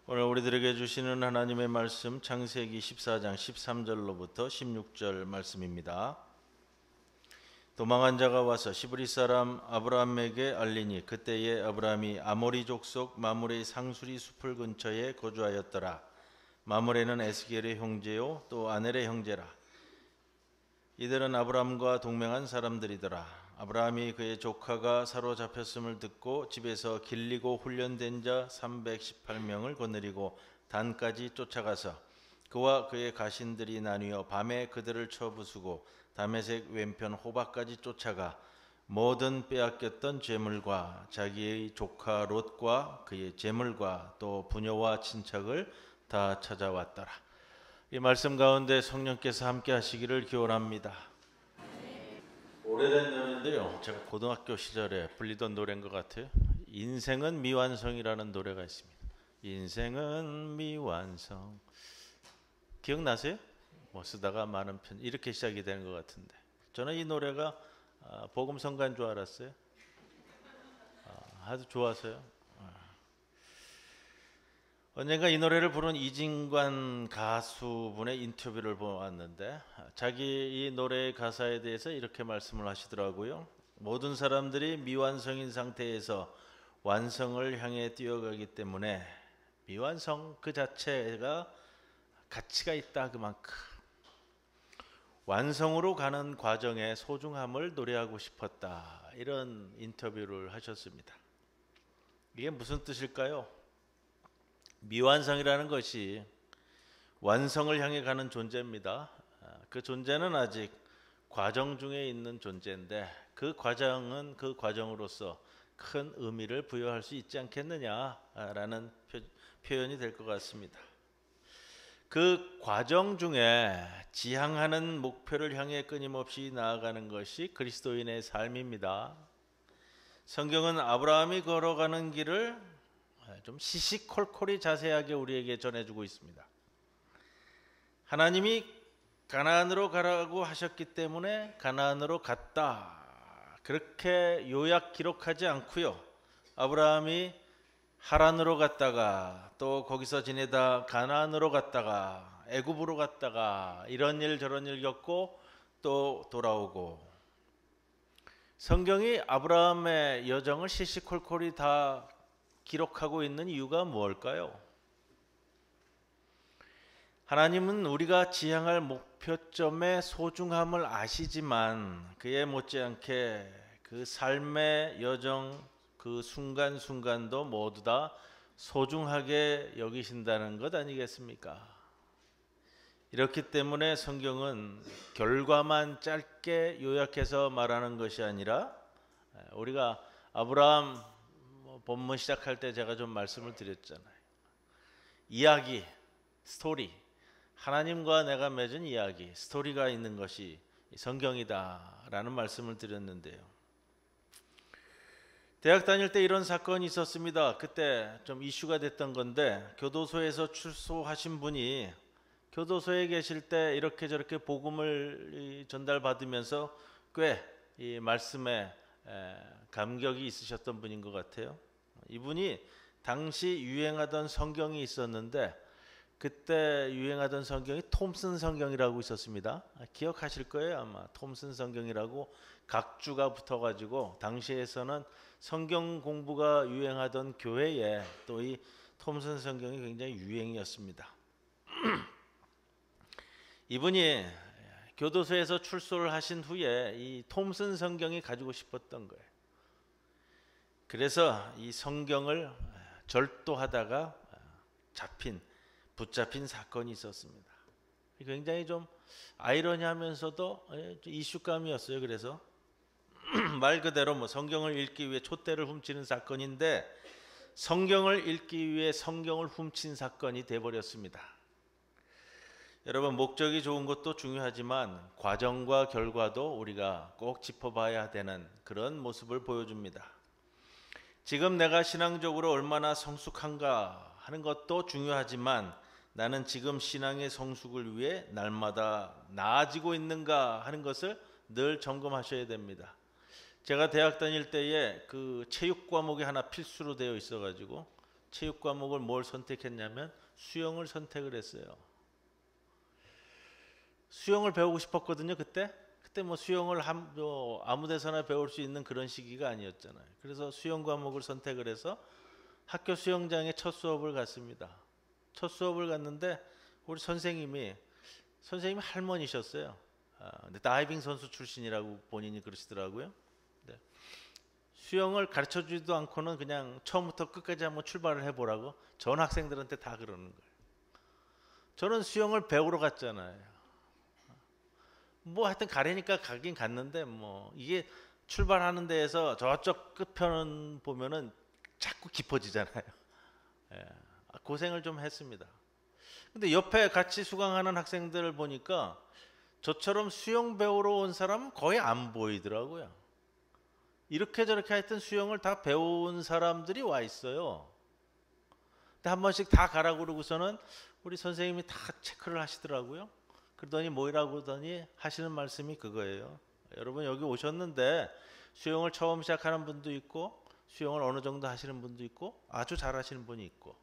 오늘 우리들에게 주시는 하나님의 말씀 창세기 14장 13절로부터 16절 말씀입니다. 도망한 자가 와서 시브리 사람 아브라함에게 알리니 그때에 아브라함이 아모리 족속 마므레의 상수리 숲을 근처에 거주하였더라. 마므레는 에스겔의 형제요 또 아넬의 형제라. 이들은 아브라함과 동맹한 사람들이더라. 아브라함이 그의 조카가 사로잡혔음을 듣고 집에서 길리고 훈련된 자 318명을 거느리고 단까지 쫓아가서 그와 그의 가신들이 나뉘어 밤에 그들을 쳐 부수고 다메섹 왼편 호박까지 쫓아가 모든 빼앗겼던 재물과 자기의 조카 롯과 그의 재물과 또 부녀와 친척을 다 찾아왔더라. 이 말씀 가운데 성령께서 함께 하시기를 기원합니다. 오래된 노래인데요, 제가 고등학교 시절에 불리던 노래인 것 같아요. 인생은 미완성이라는 노래가 있습니다. 인생은 미완성. 기억나세요? 뭐 쓰다가 많은 편 이렇게 시작이 되는 것 같은데, 저는 이 노래가 복음성가인 줄 알았어요. 아주 좋아서요. 언젠가 이 노래를 부른 이진관 가수분의 인터뷰를 보았는데, 자기 이 노래의 가사에 대해서 이렇게 말씀을 하시더라고요. 모든 사람들이 미완성인 상태에서 완성을 향해 뛰어가기 때문에 미완성 그 자체가 가치가 있다, 그만큼. 완성으로 가는 과정의 소중함을 노래하고 싶었다, 이런 인터뷰를 하셨습니다. 이게 무슨 뜻일까요? 미완성이라는 것이 완성을 향해 가는 존재입니다. 그 존재는 아직 과정 중에 있는 존재인데, 그 과정은 그 과정으로서 큰 의미를 부여할 수 있지 않겠느냐라는 표현이 될 것 같습니다. 그 과정 중에 지향하는 목표를 향해 끊임없이 나아가는 것이 그리스도인의 삶입니다. 성경은 아브라함이 걸어가는 길을 좀 시시콜콜이 자세하게 우리에게 전해주고 있습니다. 하나님이 가나안으로 가라고 하셨기 때문에 가나안으로 갔다, 그렇게 요약 기록하지 않고요. 아브라함이 하란으로 갔다가 또 거기서 지내다 가나안으로 갔다가 애굽으로 갔다가 이런 일 저런 일 겪고 또 돌아오고, 성경이 아브라함의 여정을 시시콜콜이 다 기록하고 있는 이유가 무엇일까요? 하나님은 우리가 지향할 목표점의 소중함을 아시지만 그에 못지않게 그 삶의 여정, 그 순간순간도 모두 다 소중하게 여기신다는 것 아니겠습니까? 이렇기 때문에 성경은 결과만 짧게 요약해서 말하는 것이 아니라, 우리가 아브라함 본문 시작할 때 제가 좀 말씀을 드렸잖아요. 이야기, 스토리, 하나님과 내가 맺은 이야기, 스토리가 있는 것이 성경이다라는 말씀을 드렸는데요. 대학 다닐 때 이런 사건이 있었습니다. 그때 좀 이슈가 됐던 건데, 교도소에서 출소하신 분이 교도소에 계실 때 이렇게 저렇게 복음을 전달받으면서 꽤 이 말씀에 감격이 있으셨던 분인 것 같아요. 이분이 당시 유행하던 성경이 있었는데, 그때 유행하던 성경이 톰슨 성경이라고 있었습니다. 기억하실 거예요 아마. 톰슨 성경이라고 각주가 붙어가지고 당시에서는 성경 공부가 유행하던 교회에 또 이 톰슨 성경이 굉장히 유행이었습니다. 이분이 교도소에서 출소를 하신 후에 이 톰슨 성경이 가지고 싶었던 거예요. 그래서 이 성경을 절도하다가 붙잡힌 사건이 있었습니다. 굉장히 좀 아이러니하면서도 이슈감이었어요. 그래서 말 그대로 뭐 성경을 읽기 위해 촛대를 훔치는 사건인데, 성경을 읽기 위해 성경을 훔친 사건이 돼버렸습니다. 여러분, 목적이 좋은 것도 중요하지만 과정과 결과도 우리가 꼭 짚어봐야 되는 그런 모습을 보여줍니다. 지금 내가 신앙적으로 얼마나 성숙한가 하는 것도 중요하지만, 나는 지금 신앙의 성숙을 위해 날마다 나아지고 있는가 하는 것을 늘 점검하셔야 됩니다. 제가 대학 다닐 때에 그 체육 과목이 하나 필수로 되어 있어가지고 체육 과목을 뭘 선택했냐면 수영을 선택을 했어요. 수영을 배우고 싶었거든요. 그때 뭐 수영을 아무 데서나 배울 수 있는 그런 시기가 아니었잖아요. 그래서 수영 과목을 선택을 해서 학교 수영장에 첫 수업을 갔습니다. 첫 수업을 갔는데 우리 선생님이 할머니셨어요. 근데 다이빙 선수 출신이라고 본인이 그러시더라고요. 네. 수영을 가르쳐주지도 않고는 그냥 처음부터 끝까지 한번 출발을 해보라고 전 학생들한테 다 그러는 거예요. 저는 수영을 배우러 갔잖아요. 뭐 하여튼 가려니까 가긴 갔는데 뭐 이게 출발하는 데에서 저쪽 끝편 보면은 자꾸 깊어지잖아요. 예, 고생을 좀 했습니다. 근데 옆에 같이 수강하는 학생들을 보니까 저처럼 수영 배우러 온 사람은 거의 안 보이더라고요. 이렇게 저렇게 하여튼 수영을 다 배운 사람들이 와 있어요. 근데 한 번씩 다 가라고 그러고서는 우리 선생님이 다 체크를 하시더라고요. 그러더니 뭐라고 그러더니 하시는 말씀이 그거예요. 여러분 여기 오셨는데 수영을 처음 시작하는 분도 있고 수영을 어느 정도 하시는 분도 있고 아주 잘하시는 분이 있고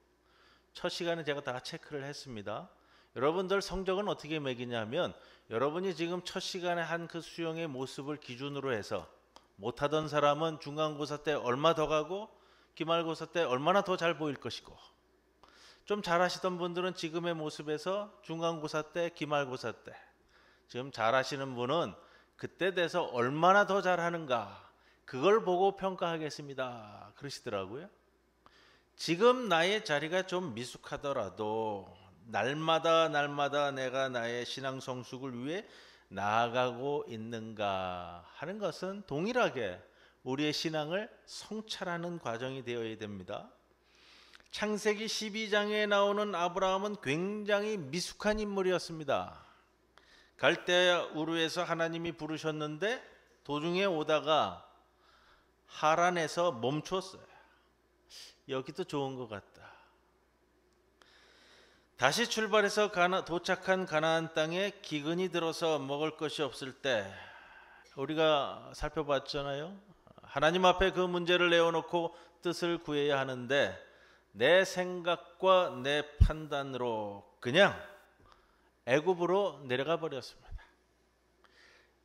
첫 시간에 제가 다 체크를 했습니다. 여러분들 성적은 어떻게 매기냐면 여러분이 지금 첫 시간에 한 그 수영의 모습을 기준으로 해서 못하던 사람은 중간고사 때 얼마 더 가고 기말고사 때 얼마나 더 잘 보일 것이고 좀 잘하시던 분들은 지금의 모습에서 중간고사 때 기말고사 때 지금 잘하시는 분은 그때 돼서 얼마나 더 잘하는가 그걸 보고 평가하겠습니다 그러시더라고요. 지금 나의 자리가 좀 미숙하더라도 날마다 내가 나의 신앙 성숙을 위해 나아가고 있는가 하는 것은 동일하게 우리의 신앙을 성찰하는 과정이 되어야 됩니다. 창세기 12장에 나오는 아브라함은 굉장히 미숙한 인물이었습니다. 갈대아 우르에서 하나님이 부르셨는데 도중에 오다가 하란에서 멈췄어요. 여기도 좋은 것 같다. 다시 출발해서 도착한 가나안 땅에 기근이 들어서 먹을 것이 없을 때 우리가 살펴봤잖아요. 하나님 앞에 그 문제를 내어놓고 뜻을 구해야 하는데 내 생각과 내 판단으로 그냥 애굽으로 내려가 버렸습니다.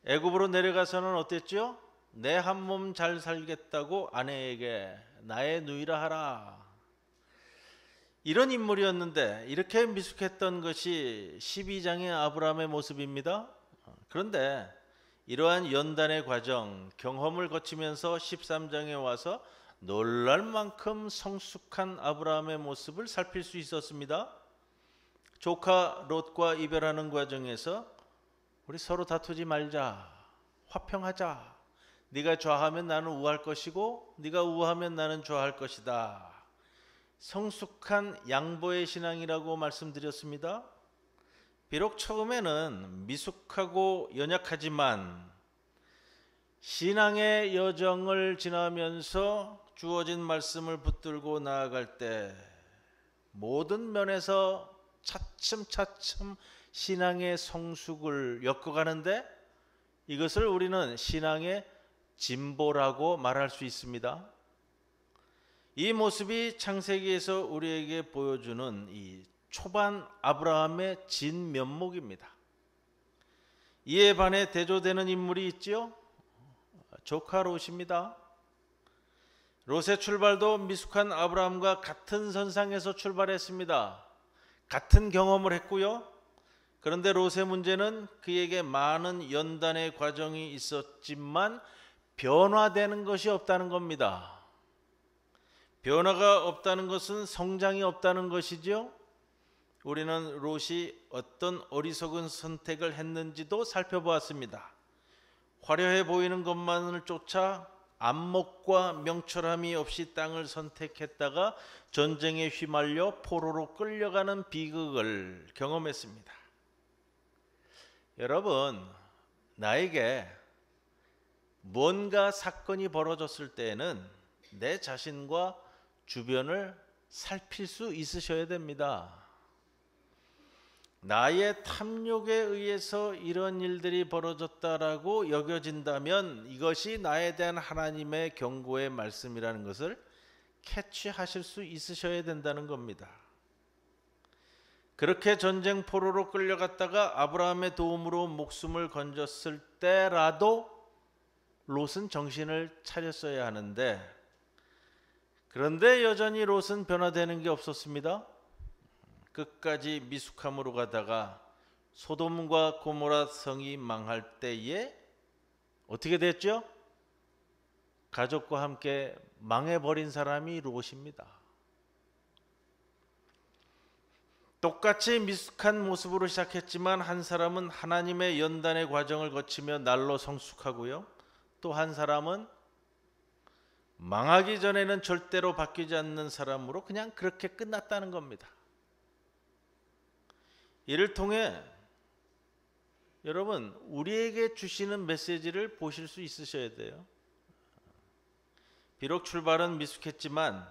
애굽으로 내려가서는 어땠죠? 내 한 몸 잘 살겠다고 아내에게 나의 누이라 하라. 이런 인물이었는데 이렇게 미숙했던 것이 12장의 아브라함의 모습입니다. 그런데 이러한 연단의 과정, 경험을 거치면서 13장에 와서 놀랄 만큼 성숙한 아브라함의 모습을 살필 수 있었습니다. 조카 롯과 이별하는 과정에서 우리 서로 다투지 말자, 화평하자. 네가 좌하면 나는 우할 것이고 네가 우하면 나는 좌할 것이다. 성숙한 양보의 신앙이라고 말씀드렸습니다. 비록 처음에는 미숙하고 연약하지만 신앙의 여정을 지나면서 주어진 말씀을 붙들고 나아갈 때 모든 면에서 차츰차츰 신앙의 성숙을 엮어가는데 이것을 우리는 신앙의 진보라고 말할 수 있습니다. 이 모습이 창세기에서 우리에게 보여주는 이 초반 아브라함의 진면목입니다. 이에 반해 대조되는 인물이 있지요. 조카 롯입니다. 롯의 출발도 미숙한 아브라함과 같은 선상에서 출발했습니다. 같은 경험을 했고요. 그런데 롯의 문제는 그에게 많은 연단의 과정이 있었지만 변화되는 것이 없다는 겁니다. 변화가 없다는 것은 성장이 없다는 것이죠. 우리는 롯이 어떤 어리석은 선택을 했는지도 살펴보았습니다. 화려해 보이는 것만을 쫓아 안목과 명철함이 없이 땅을 선택했다가 전쟁에 휘말려 포로로 끌려가는 비극을 경험했습니다. 여러분, 나에게 뭔가 사건이 벌어졌을 때에는 내 자신과 주변을 살필 수 있으셔야 됩니다. 나의 탐욕에 의해서 이런 일들이 벌어졌다라고 여겨진다면 이것이 나에 대한 하나님의 경고의 말씀이라는 것을 캐치하실 수 있으셔야 된다는 겁니다. 그렇게 전쟁 포로로 끌려갔다가 아브라함의 도움으로 목숨을 건졌을 때라도 롯은 정신을 차렸어야 하는데, 그런데 여전히 롯은 변화되는 게 없었습니다. 끝까지 미숙함으로 가다가 소돔과 고모라 성이 망할 때에 어떻게 됐죠? 가족과 함께 망해버린 사람이 롯입니다. 똑같이 미숙한 모습으로 시작했지만 한 사람은 하나님의 연단의 과정을 거치며 날로 성숙하고요, 또 한 사람은 망하기 전에는 절대로 바뀌지 않는 사람으로 그냥 그렇게 끝났다는 겁니다. 이를 통해 여러분, 우리에게 주시는 메시지를 보실 수 있으셔야 돼요. 비록 출발은 미숙했지만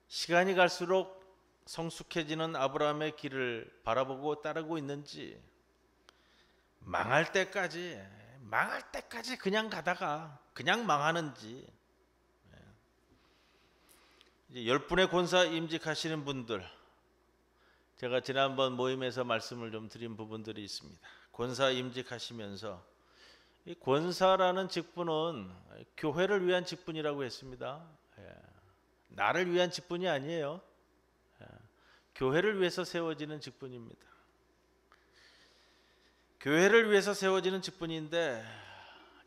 시간이 갈수록 성숙해지는 아브라함의 길을 바라보고 따르고 있는지, 망할 때까지 그냥 가다가 그냥 망하는지. 이제 10분의 권사 임직하시는 분들, 제가 지난번 모임에서 말씀을 좀 드린 부분들이 있습니다. 권사 임직하시면서 이 권사라는 직분은 교회를 위한 직분이라고 했습니다. 나를 위한 직분이 아니에요. 교회를 위해서 세워지는 직분입니다. 교회를 위해서 세워지는 직분인데,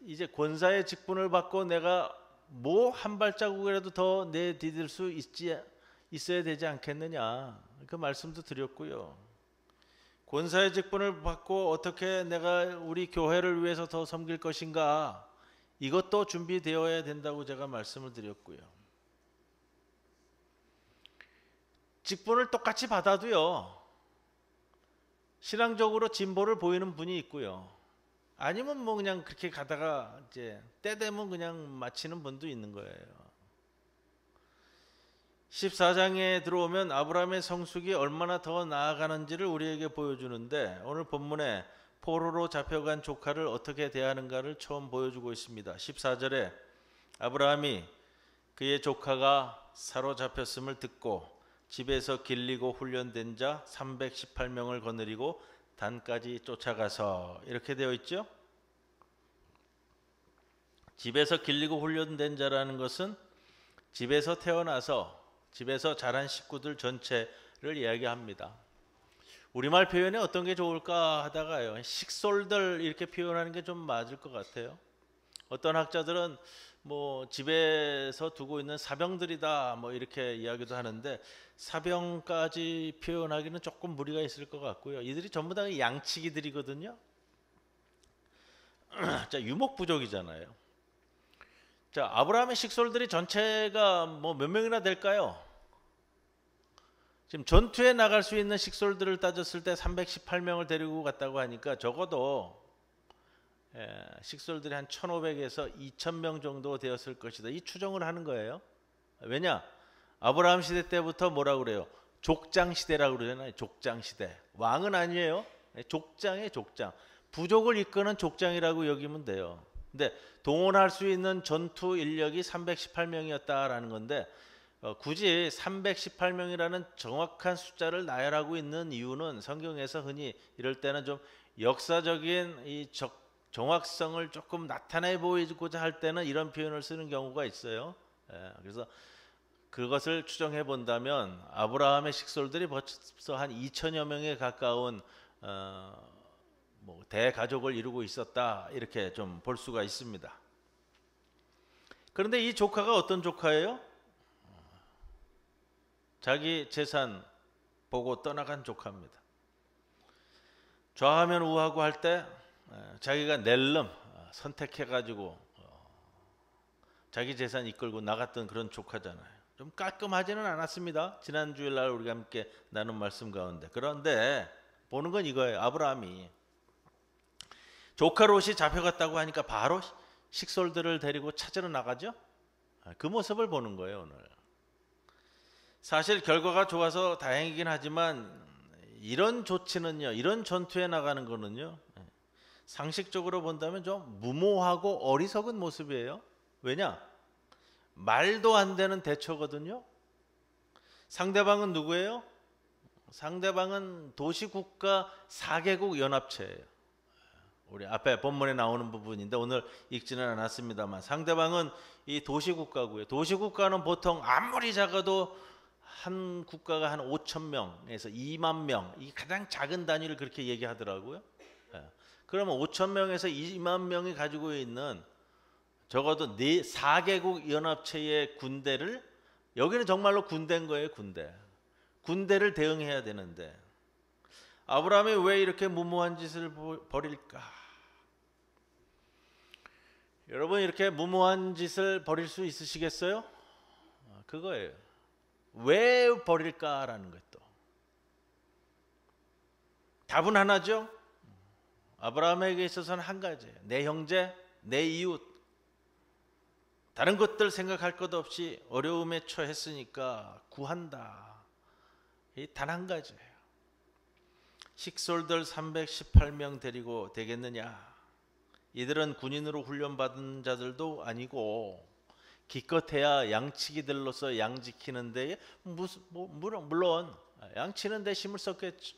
이제 권사의 직분을 받고 내가 뭐 한 발자국이라도 더 내디딜 수 있어야 되지 않겠느냐, 그 말씀도 드렸고요. 권사의 직분을 받고 어떻게 내가 우리 교회를 위해서 더 섬길 것인가, 이것도 준비되어야 된다고 제가 말씀을 드렸고요. 직분을 똑같이 받아도요, 신앙적으로 진보를 보이는 분이 있고요, 아니면 뭐 그냥 그렇게 가다가 이제 때 되면 그냥 마치는 분도 있는 거예요. 14장에 들어오면 아브라함의 성숙이 얼마나 더 나아가는지를 우리에게 보여주는데, 오늘 본문에 포로로 잡혀간 조카를 어떻게 대하는가를 처음 보여주고 있습니다. 14절에 아브라함이 그의 조카가 사로잡혔음을 듣고 집에서 길리고 훈련된 자 318명을 거느리고 단까지 쫓아가서, 이렇게 되어 있죠. 집에서 길리고 훈련된 자라는 것은 집에서 태어나서 집에서 자란 식구들 전체를 이야기합니다. 우리말 표현에 어떤 게 좋을까 하다가요, 식솔들 이렇게 표현하는 게 좀 맞을 것 같아요. 어떤 학자들은 뭐 집에서 두고 있는 사병들이다 뭐 이렇게 이야기도 하는데, 사병까지 표현하기는 조금 무리가 있을 것 같고요. 이들이 전부 다 양치기들이거든요. 자, 유목부족이잖아요. 자, 아브라함의 식솔들이 전체가 뭐 몇 명이나 될까요? 지금 전투에 나갈 수 있는 식솔들을 따졌을 때 318명을 데리고 갔다고 하니까 적어도 식솔들이 한 1500에서 2000명 정도 되었을 것이다, 이 추정을 하는 거예요. 왜냐? 아브라함 시대 때부터 뭐라고 그래요? 족장 시대라고 그러잖아요. 족장 시대. 왕은 아니에요. 족장이에요, 족장. 부족을 이끄는 족장이라고 여기면 돼요. 근데 동원할 수 있는 전투 인력이 318명이었다라는 건데, 굳이 318명이라는 정확한 숫자를 나열하고 있는 이유는 성경에서 흔히 이럴 때는 좀 역사적인 이 정확성을 조금 나타내 보이고자 할 때는 이런 표현을 쓰는 경우가 있어요. 그래서 그것을 추정해 본다면 아브라함의 식솔들이 벌써 한 2000여 명에 가까운 뭐 대가족을 이루고 있었다, 이렇게 좀 볼 수가 있습니다. 그런데 이 조카가 어떤 조카예요? 자기 재산 보고 떠나간 조카입니다. 좌하면 우하고 할 때 자기가 낼름 선택해가지고 자기 재산 이끌고 나갔던 그런 조카잖아요. 좀 깔끔하지는 않았습니다. 지난 주일날 우리가 함께 나눈 말씀 가운데. 그런데 보는 건 이거예요. 아브라함이 조카 롯이 잡혀갔다고 하니까 바로 식솔들을 데리고 찾으러 나가죠. 그 모습을 보는 거예요, 오늘. 사실 결과가 좋아서 다행이긴 하지만 이런 조치는요, 이런 전투에 나가는 거는요, 상식적으로 본다면 좀 무모하고 어리석은 모습이에요. 왜냐? 말도 안 되는 대처거든요. 상대방은 누구예요? 상대방은 도시국가 4개국 연합체예요. 우리 앞에 본문에 나오는 부분인데 오늘 읽지는 않았습니다만 상대방은 이 도시국가고요. 도시국가는 보통 아무리 작아도 한 국가가 한 5천 명에서 2만 명, 이 가장 작은 단위를 그렇게 얘기하더라고요. 그러면 5천 명에서 2만 명이 가지고 있는 적어도 4개국 연합체의 군대를, 여기는 정말로 군대인 거예요. 군대를 대응해야 되는데 아브라함이 왜 이렇게 무모한 짓을 벌일까? 여러분, 이렇게 무모한 짓을 벌일 수 있으시겠어요? 그거예요. 왜 벌일까라는 것도 답은 하나죠. 아브라함에게 있어서는 한 가지예요. 내 형제, 내 이웃, 다른 것들 생각할 것 없이 어려움에 처했으니까 구한다. 이 단 한 가지예요. 식솔들 318명 데리고 되겠느냐? 이들은 군인으로 훈련받은 자들도 아니고 기껏해야 양치기들로서 양 지키는 데에 물론 양치는 데 힘을 썼겠죠.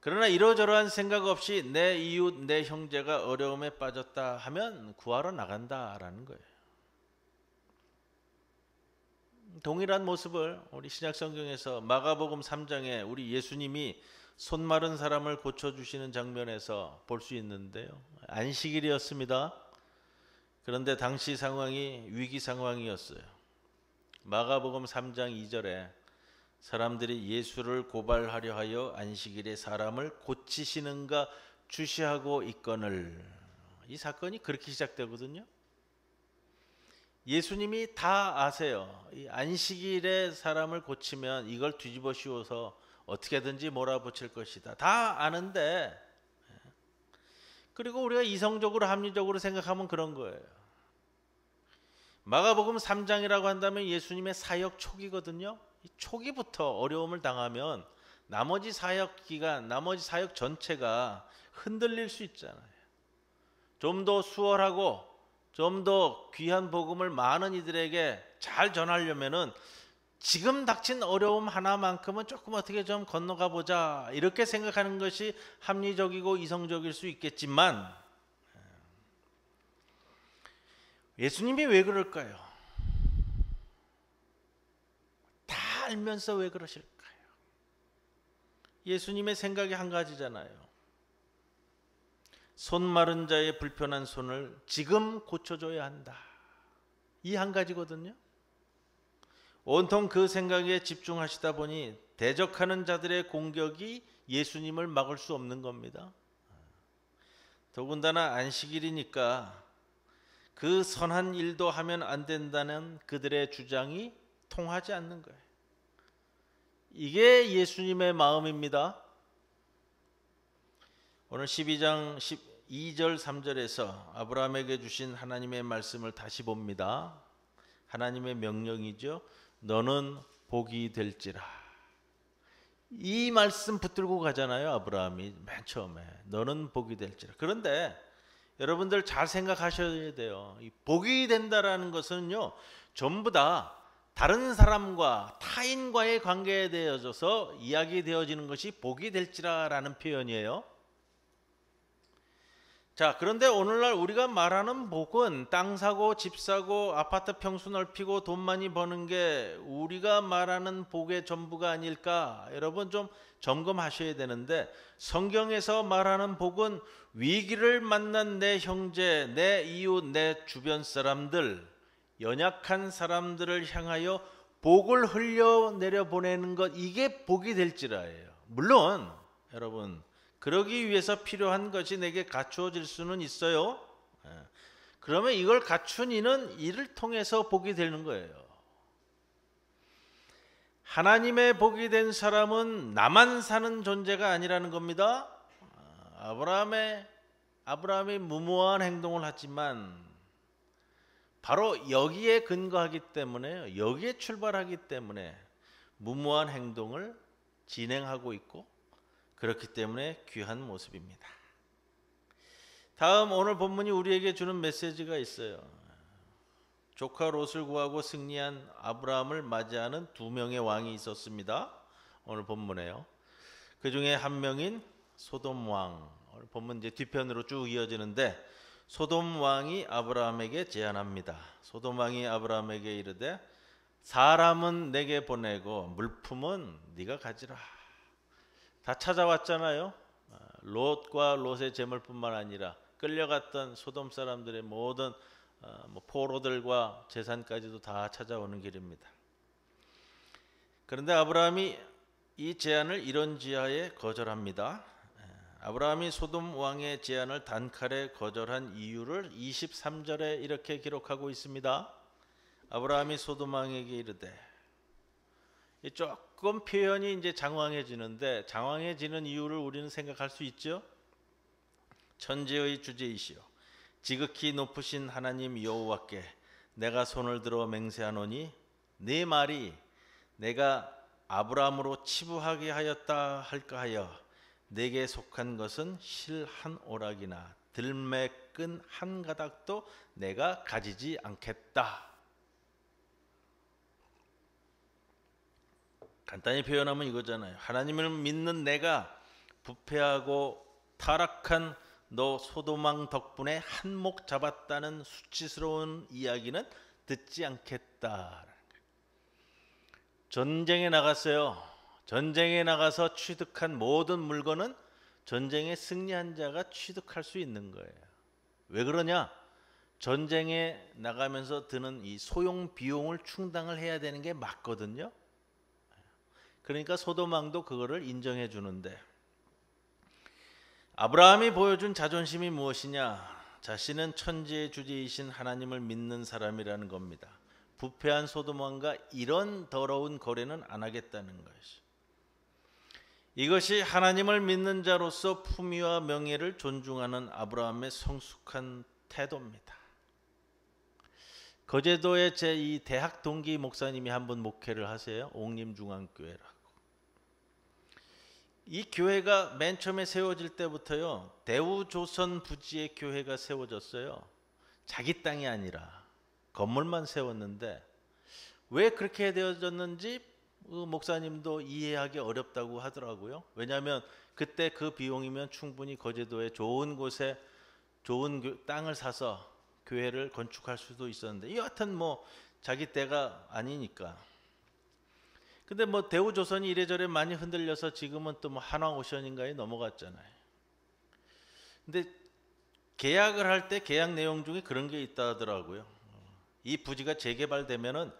그러나 이러저러한 생각 없이 내 이웃, 내 형제가 어려움에 빠졌다 하면 구하러 나간다라는 거예요. 동일한 모습을 우리 신약성경에서 마가복음 3장에 우리 예수님이 손 마른 사람을 고쳐주시는 장면에서 볼 수 있는데요. 안식일이었습니다. 그런데 당시 상황이 위기 상황이었어요. 마가복음 3장 2절에 사람들이 예수를 고발하려 하여 안식일에 사람을 고치시는가 주시하고 있거늘, 이 사건이 그렇게 시작되거든요. 예수님이 다 아세요. 이 안식일에 사람을 고치면 이걸 뒤집어 씌워서 어떻게든지 몰아붙일 것이다. 다 아는데, 그리고 우리가 이성적으로 합리적으로 생각하면 그런 거예요. 마가복음 3장이라고 한다면 예수님의 사역 초기거든요. 이 초기부터 어려움을 당하면 나머지 사역 기간, 나머지 사역 전체가 흔들릴 수 있잖아요. 좀 더 수월하고 좀 더 귀한 복음을 많은 이들에게 잘 전하려면은 지금 닥친 어려움 하나만큼은 조금 어떻게 좀 건너가 보자, 이렇게 생각하는 것이 합리적이고 이성적일 수 있겠지만 예수님이 왜 그럴까요? 다 알면서 왜 그러실까요? 예수님의 생각이 한 가지잖아요. 손 마른 자의 불편한 손을 지금 고쳐줘야 한다. 이 한 가지거든요. 온통 그 생각에 집중하시다 보니 대적하는 자들의 공격이 예수님을 막을 수 없는 겁니다. 더군다나 안식일이니까 그 선한 일도 하면 안 된다는 그들의 주장이 통하지 않는 거예요. 이게 예수님의 마음입니다. 오늘 12장 12절 3절에서 아브라함에게 주신 하나님의 말씀을 다시 봅니다. 하나님의 명령이죠. 너는 복이 될지라. 이 말씀 붙들고 가잖아요. 아브라함이 맨 처음에 너는 복이 될지라. 그런데 여러분들 잘 생각하셔야 돼요. 이 복이 된다라는 것은요, 전부 다 다른 사람과 타인과의 관계에 대해서 이야기되어지는 것이 복이 될지라라는 표현이에요. 자, 그런데 오늘날 우리가 말하는 복은 땅 사고 집 사고 아파트 평수 넓히고 돈 많이 버는 게 우리가 말하는 복의 전부가 아닐까? 여러분 좀 점검하셔야 되는데, 성경에서 말하는 복은 위기를 만난 내 형제, 내 이웃, 내 주변 사람들, 연약한 사람들을 향하여 복을 흘려내려 보내는 것, 이게 복이 될지라예요. 물론 여러분, 그러기 위해서 필요한 것이 내게 갖추어질 수는 있어요. 그러면 이걸 갖춘 이는 이를 통해서 복이 되는 거예요. 하나님의 복이 된 사람은 나만 사는 존재가 아니라는 겁니다. 아브라함이 무모한 행동을 하지만 바로 여기에 근거하기 때문에, 여기에 출발하기 때문에 무모한 행동을 진행하고 있고, 그렇기 때문에 귀한 모습입니다. 다음 오늘 본문이 우리에게 주는 메시지가 있어요. 조카 롯을 구하고 승리한 아브라함을 맞이하는 두 명의 왕이 있었습니다. 오늘 본문에요. 그 중에 한 명인 소돔 왕. 오늘 본문 이제 뒤편으로 쭉 이어지는데 소돔 왕이 아브라함에게 제안합니다. 소돔 왕이 아브라함에게 이르되 사람은 내게 보내고 물품은 네가 가지라. 다 찾아왔잖아요. 롯과 롯의 재물뿐만 아니라 끌려갔던 소돔 사람들의 모든 포로들과 재산까지도 다 찾아오는 길입니다. 그런데 아브라함이 이 제안을 이런지하에 거절합니다. 아브라함이 소돔 왕의 제안을 단칼에 거절한 이유를 23절에 이렇게 기록하고 있습니다. 아브라함이 소돔 왕에게 이르되, 조금 표현이 이제 장황해지는데 장황해지는 이유를 우리는 생각할 수 있죠. 천지의 주제이시오 지극히 높으신 하나님 여호와께 내가 손을 들어 맹세하노니 네 말이 내가 아브라함으로 치부하게 하였다 할까 하여 내게 속한 것은 실 한 오락이나 들매끈 한 가닥도 내가 가지지 않겠다. 간단히 표현하면 이거잖아요. 하나님을 믿는 내가 부패하고 타락한 너 소돔왕 덕분에 한몫 잡았다는 수치스러운 이야기는 듣지 않겠다. 전쟁에 나갔어요. 전쟁에 나가서 취득한 모든 물건은 전쟁에 승리한 자가 취득할 수 있는 거예요. 왜 그러냐? 전쟁에 나가면서 드는 이 소용 비용을 충당을 해야 되는 게 맞거든요. 그러니까 소돔 왕도 그거를 인정해 주는데 아브라함이 보여준 자존심이 무엇이냐? 자신은 천지의 주제이신 하나님을 믿는 사람이라는 겁니다. 부패한 소돔 왕과 이런 더러운 거래는 안 하겠다는 것이. 이것이 하나님을 믿는 자로서 품위와 명예를 존중하는 아브라함의 성숙한 태도입니다. 거제도의 제2 대학 동기 목사님이 한 분 목회를 하세요. 옥림중앙교회라고. 이 교회가 맨 처음에 세워질 때부터요, 대우조선 부지의 교회가 세워졌어요. 자기 땅이 아니라 건물만 세웠는데 왜 그렇게 되어졌는지 목사님도 이해하기 어렵다고 하더라고요. 왜냐하면 그때 그 비용이면 충분히 거제도에 좋은 곳에 좋은 땅을 사서 교회를 건축할 수도 있었는데 여하튼 자기 때가 아니니까. 근데 대우조선이 이래저래 많이 흔들려서 지금은 또 한화오션인가에 넘어갔잖아요. 근데 계약을 할 때 계약 내용 중에 그런 게 있다 하더라고요. 이 부지가 재개발되면은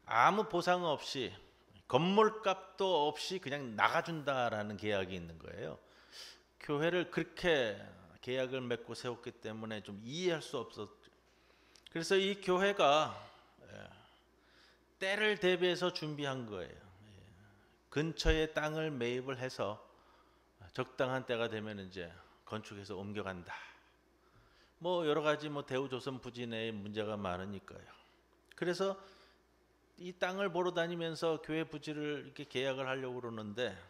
아무 보상 없이 건물값도 없이 그냥 나가준다라는 계약이 있는 거예요. 교회를 그렇게 계약을 맺고 세웠기 때문에 좀 이해할 수 없었죠. 그래서 이 교회가 때를 대비해서 준비한 거예요. 근처에 땅을 매입을 해서 적당한 때가 되면 이제 건축해서 옮겨간다. 여러 가지 대우조선 부지 내에 문제가 많으니까요. 그래서 이 땅을 보러 다니면서 교회 부지를 이렇게 계약을 하려고 그러는데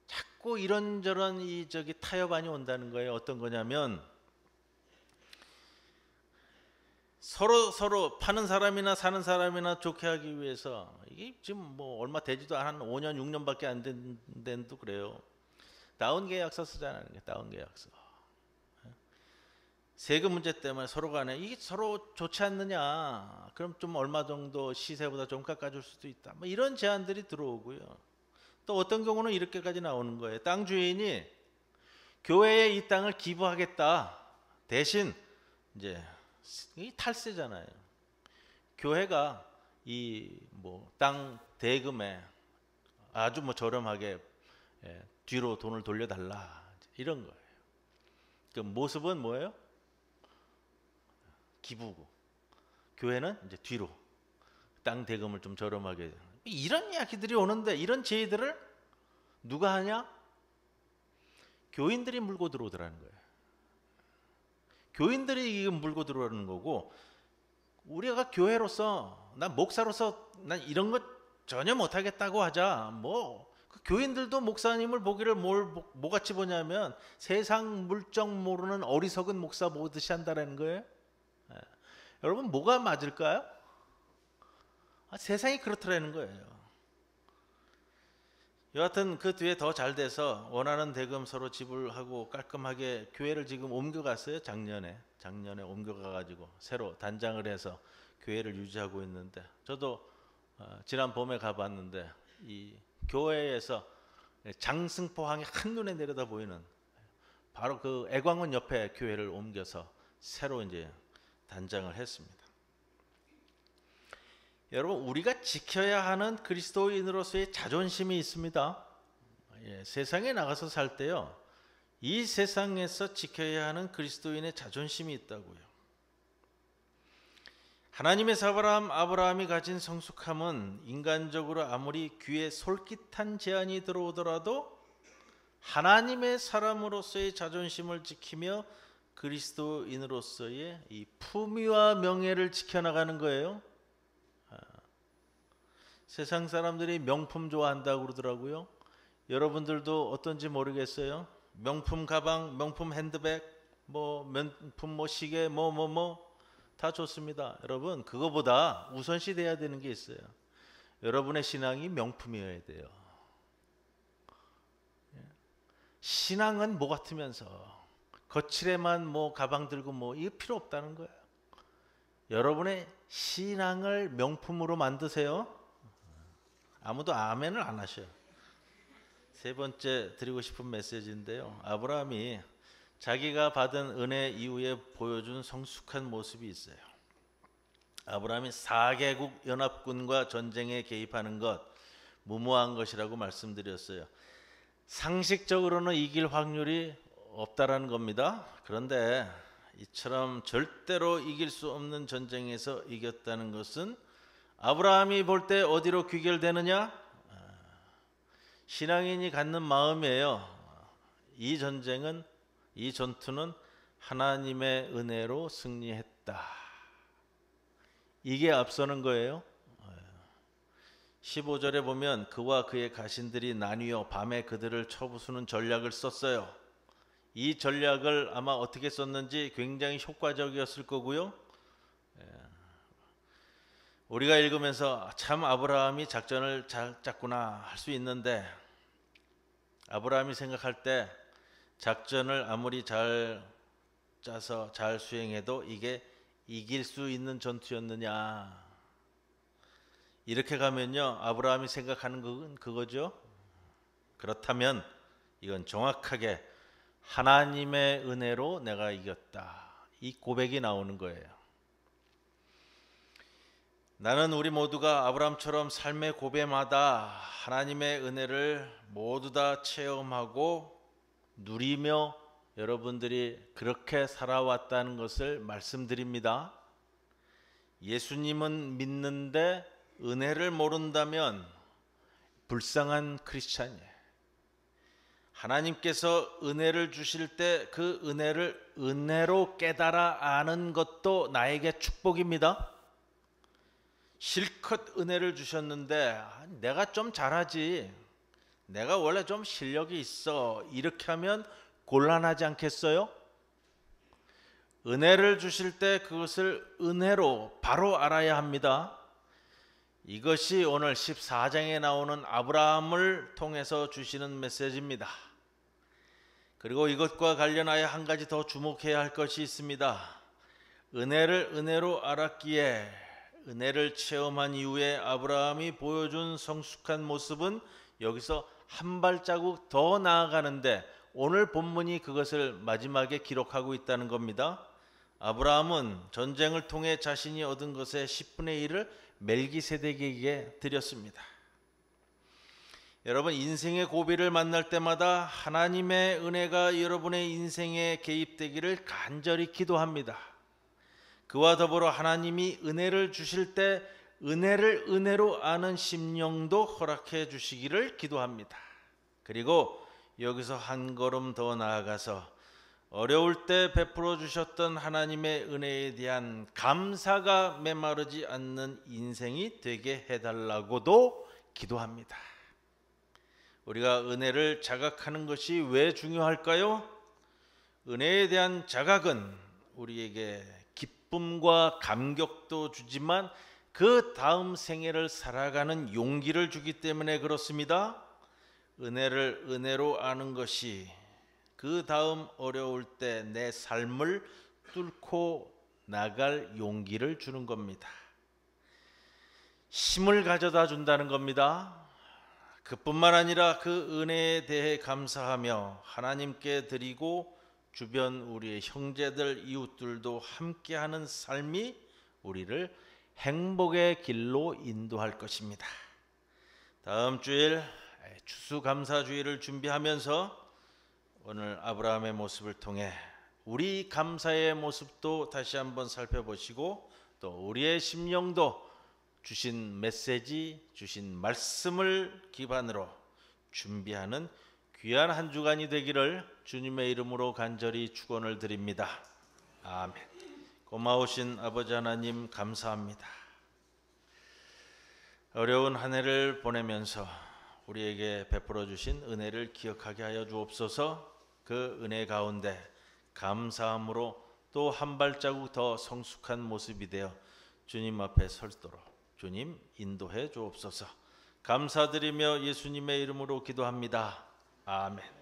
자꾸 이런저런 타협안이 온다는 거예요. 어떤 거냐면 서로 파는 사람이나 사는 사람이나 좋게 하기 위해서 이게 지금 얼마 되지도 한 5년 6년밖에 안 된 데도 그래요. 다운 계약서 쓰잖아요. 다운 계약서. 세금 문제 때문에 서로 간에 이게 서로 좋지 않느냐. 그럼 좀 얼마 정도 시세보다 좀 깎아줄 수도 있다. 이런 제안들이 들어오고요. 또 어떤 경우는 이렇게까지 나오는 거예요. 땅 주인이 교회에 이 땅을 기부하겠다. 대신 이제 이 탈세잖아요. 교회가 이 땅 대금에 아주 저렴하게 뒤로 돈을 돌려달라 이런 거예요. 그 모습은 뭐예요? 기부고 교회는 이제 뒤로 땅 대금을 좀 저렴하게 이런 이야기들이 오는데 이런 제의들을 누가 하냐? 교인들이 물고 들어오더라는 거예요. 교인들이 이거 물고 들어오는 거고 우리가 교회로서 난 목사로서 난 이런 것 전혀 못하겠다고 하자. 그 교인들도 목사님을 보기를 뭐같이 보냐면 세상 물정 모르는 어리석은 목사 보듯이 한다라는 거예요. 여러분 뭐가 맞을까요? 세상이 그렇더라는 거예요. 여하튼 그 뒤에 더 잘 돼서 원하는 대금 서로 지불하고 깔끔하게 교회를 지금 옮겨갔어요. 작년에 옮겨가가지고 새로 단장을 해서 교회를 유지하고 있는데, 저도 지난 봄에 가봤는데 이 교회에서 장승포항이 한눈에 내려다 보이는 바로 그 애광원 옆에 교회를 옮겨서 새로 이제 단장을 했습니다. 여러분, 우리가 지켜야 하는 그리스도인으로서의 자존심이 있습니다. 세상에 나가서 살 때요, 이 세상에서 지켜야 하는 그리스도인의 자존심이 있다고요. 하나님의 사람 아브라함이 가진 성숙함은 인간적으로 아무리 귀에 솔깃한 제안이 들어오더라도 하나님의 사람으로서의 자존심을 지키며 그리스도인으로서의 이 품위와 명예를 지켜나가는 거예요. 세상 사람들이 명품 좋아한다고 그러더라고요. 여러분들도 어떤지 모르겠어요. 명품 가방, 명품 핸드백, 명품 시계, 다 좋습니다. 여러분, 그거보다 우선시 돼야 되는 게 있어요. 여러분의 신앙이 명품이어야 돼요. 신앙은 뭐 같으면서 거칠에만 가방 들고 이거 필요 없다는 거예요. 여러분의 신앙을 명품으로 만드세요. 아무도 아멘을 안 하셔요. 세 번째 드리고 싶은 메시지인데요, 아브라함이 자기가 받은 은혜 이후에 보여준 성숙한 모습이 있어요. 아브라함이 4개국 연합군과 전쟁에 개입하는 것, 무모한 것이라고 말씀드렸어요. 상식적으로는 이길 확률이 없다라는 겁니다. 그런데 이처럼 절대로 이길 수 없는 전쟁에서 이겼다는 것은 아브라함이 볼 때 어디로 귀결되느냐? 신앙인이 갖는 마음이에요. 이 전쟁은, 이 전투는 하나님의 은혜로 승리했다. 이게 앞서는 거예요. 15절에 보면 그와 그의 가신들이 나뉘어 밤에 그들을 쳐부수는 전략을 썼어요. 이 전략을 아마 어떻게 썼는지 굉장히 효과적이었을 거고요. 우리가 읽으면서 참 아브라함이 작전을 잘 짰구나 할 수 있는데, 아브라함이 생각할 때 작전을 아무리 잘 짜서 잘 수행해도 이게 이길 수 있는 전투였느냐, 이렇게 가면요, 아브라함이 생각하는 건 그거죠. 그렇다면 이건 정확하게 하나님의 은혜로 내가 이겼다, 이 고백이 나오는 거예요. 나는 우리 모두가 아브라함처럼 삶의 고배마다 하나님의 은혜를 모두 다 체험하고 누리며 여러분들이 그렇게 살아왔다는 것을 말씀드립니다. 예수님은 믿는데 은혜를 모른다면 불쌍한 크리스찬이에요. 하나님께서 은혜를 주실 때 그 은혜를 은혜로 깨달아 아는 것도 나에게 축복입니다. 실컷 은혜를 주셨는데 내가 좀 잘하지, 내가 원래 좀 실력이 있어, 이렇게 하면 곤란하지 않겠어요? 은혜를 주실 때 그것을 은혜로 바로 알아야 합니다. 이것이 오늘 14장에 나오는 아브라함을 통해서 주시는 메시지입니다. 그리고 이것과 관련하여 한 가지 더 주목해야 할 것이 있습니다. 은혜를 은혜로 알았기에, 은혜를 체험한 이후에 아브라함이 보여준 성숙한 모습은 여기서 한 발자국 더 나아가는데, 오늘 본문이 그것을 마지막에 기록하고 있다는 겁니다. 아브라함은 전쟁을 통해 자신이 얻은 것의 10분의 1을 멜기세덱에게 드렸습니다. 여러분, 인생의 고비를 만날 때마다 하나님의 은혜가 여러분의 인생에 개입되기를 간절히 기도합니다. 그와 더불어 하나님이 은혜를 주실 때 은혜를 은혜로 아는 심령도 허락해 주시기를 기도합니다. 그리고 여기서 한 걸음 더 나아가서 어려울 때 베풀어 주셨던 하나님의 은혜에 대한 감사가 메마르지 않는 인생이 되게 해달라고도 기도합니다. 우리가 은혜를 자각하는 것이 왜 중요할까요? 은혜에 대한 자각은 우리에게 기쁨과 감격도 주지만 그 다음 생애를 살아가는 용기를 주기 때문에 그렇습니다. 은혜를 은혜로 아는 것이 그 다음 어려울 때 내 삶을 뚫고 나갈 용기를 주는 겁니다. 힘을 가져다 준다는 겁니다. 그뿐만 아니라 그 은혜에 대해 감사하며 하나님께 드리고 주변 우리의 형제들, 이웃들도 함께하는 삶이 우리를 행복의 길로 인도할 것입니다. 다음 주일 추수감사주일을 준비하면서 오늘 아브라함의 모습을 통해 우리 감사의 모습도 다시 한번 살펴보시고 또 우리의 심령도 주신 메시지, 주신 말씀을 기반으로 준비하는 귀한 한 주간이 되기를 주님의 이름으로 간절히 축원을 드립니다. 아멘. 고마우신 아버지 하나님 감사합니다. 어려운 한 해를 보내면서 우리에게 베풀어 주신 은혜를 기억하게 하여 주옵소서. 그 은혜 가운데 감사함으로 또 한 발자국 더 성숙한 모습이 되어 주님 앞에 설도록 주님 인도해 주옵소서. 감사드리며 예수님의 이름으로 기도합니다. 아멘.